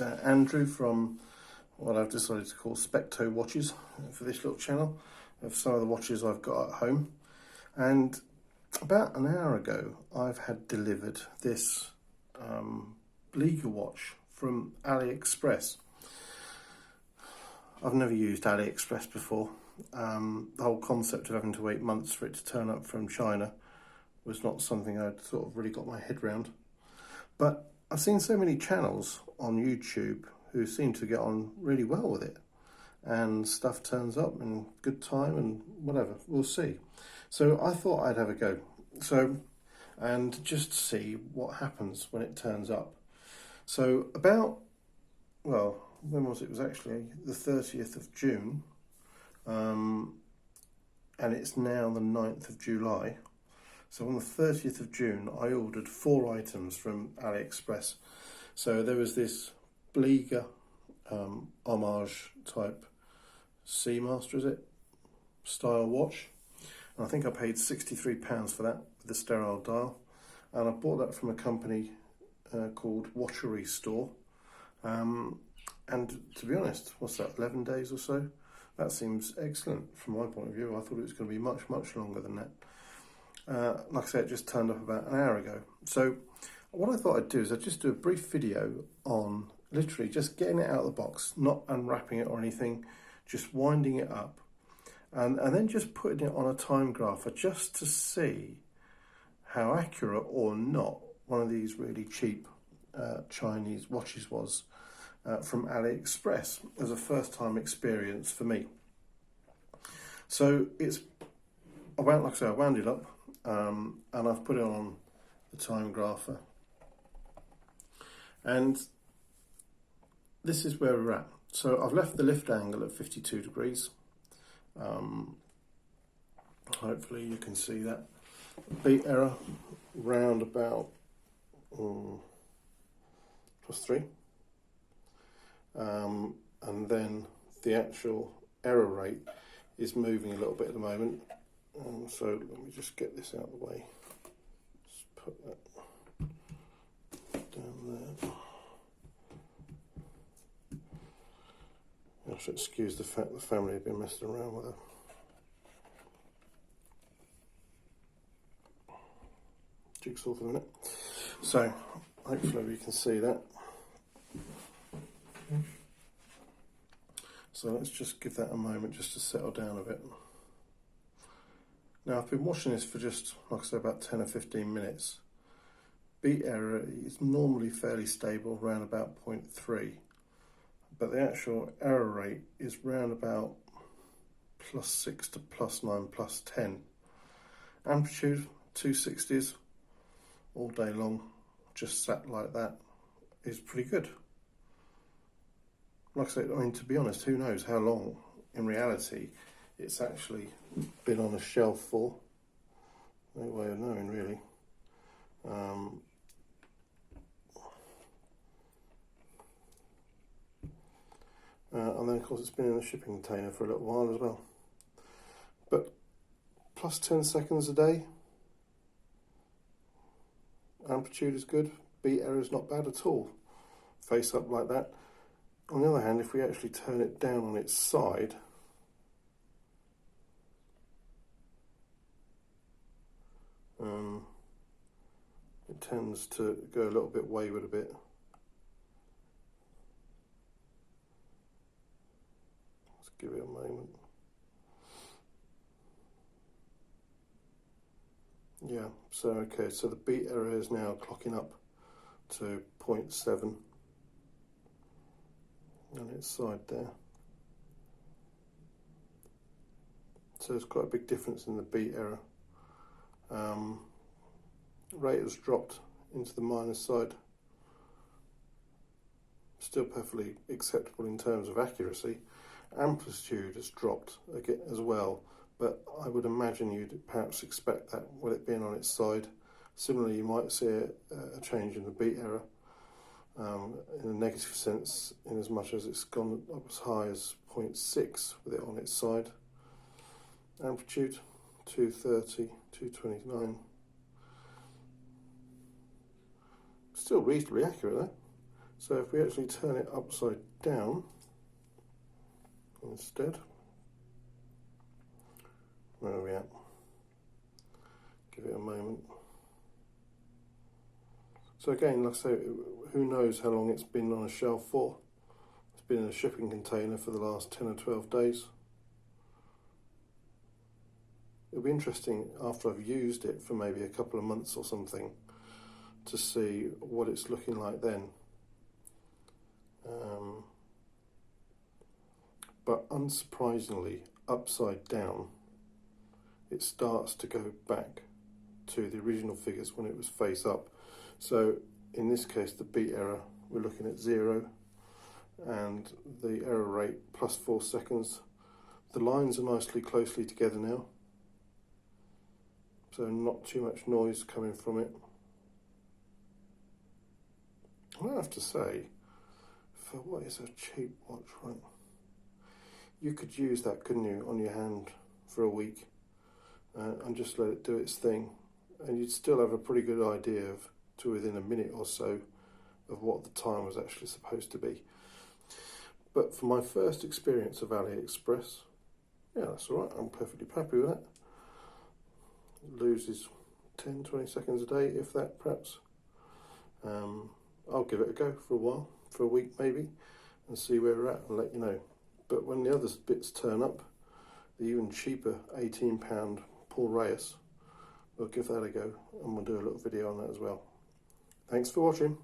Andrew from what I've decided to call Specto watches for this little channel of some of the watches I've got at home. And about an hour ago I've had delivered this Bliger watch from AliExpress. I've never used AliExpress before. The whole concept of having to wait months for it to turn up from China was not something I'd sort of really got my head around. But I've seen so many channels on YouTube who seem to get on really well with it, and stuff turns up in good time and whatever, we'll see. So I thought I'd have a go. And just see what happens when it turns up. So about, well, when was it? It was actually the 30th of June, and it's now the 9th of July. So on the 30th of June, I ordered 4 items from AliExpress. So there was this Bliger Homage type Seamaster, is it? Style watch. And I think I paid £63 for that with the sterile dial. And I bought that from a company called Watchery Store. And to be honest, what's that, 11 days or so? That seems excellent from my point of view. I thought it was going to be much, much longer than that. Like I said, it just turned up about an hour ago. So what I thought I'd do is I'd just do a brief video on literally just getting it out of the box, not unwrapping it or anything, just winding it up, and then just putting it on a time grapher just to see how accurate or not one of these really cheap Chinese watches was from AliExpress as a first-time experience for me. So I wound it up. And I've put it on the time grapher, and this is where we're at. So I've left the lift angle at 52 degrees. Hopefully you can see that. Beat error round about +3, and then the actual error rate is moving a little bit at the moment. So let me just get this out of the way. Just put that down there. I should excuse the fact the family have been messing around with a jigsaw for a minute. So hopefully we can see that. So let's just give that a moment just to settle down a bit. Now I've been watching this for just, like I said, about 10 or 15 minutes. Beat error is normally fairly stable, around about 0.3, but the actual error rate is round about +6 to +9, +10. Amplitude 260s all day long, just sat like that, is pretty good. Like I said, I mean, to be honest, who knows how long in reality it's actually been on a shelf for. No way of knowing, really. And then of course it's been in a shipping container for a little while as well. But +10 seconds a day. Amplitude is good. Beat error is not bad at all. Face up like that. On the other hand, if we actually turn it down on its side, it tends to go a little bit wayward a bit. Let's give it a moment. Yeah, so okay, so the beat error is now clocking up to 0.7 on its side there. So there's quite a big difference in the beat error. Rate has dropped into the minus side. Still perfectly acceptable in terms of accuracy. Amplitude has dropped again as well, but I would imagine you'd perhaps expect that with it being on its side. Similarly, you might see a change in the beat error in a negative sense, in as much as it's gone up as high as 0.6 with it on its side. Amplitude 230, 229. Still reasonably accurate though. So if we actually turn it upside down instead, where are we at? Give it a moment. So again, like I say, who knows how long it's been on a shelf for. It's been in a shipping container for the last 10 or 12 days. It'll be interesting after I've used it for maybe a couple of months or something to see what it's looking like then. But unsurprisingly, upside down, it starts to go back to the original figures when it was face up. So in this case, the beat error, we're looking at 0, and the error rate plus 4 seconds. The lines are nicely closely together now, so not too much noise coming from it. I have to say, for what is a cheap watch, right? You could use that, couldn't you, on your hand for a week and just let it do its thing, and you'd still have a pretty good idea of, to within a minute or so, of what the time was actually supposed to be. But for my first experience of AliExpress, yeah, that's all right. I'm perfectly happy with that. It loses 10-20 seconds a day, if that, perhaps. I'll give it a go for a while, for a week maybe, and see where we're at and let you know. But when the other bits turn up, the even cheaper £18 Paul Reyes, we'll give that a go, and we'll do a little video on that as well. Thanks for watching.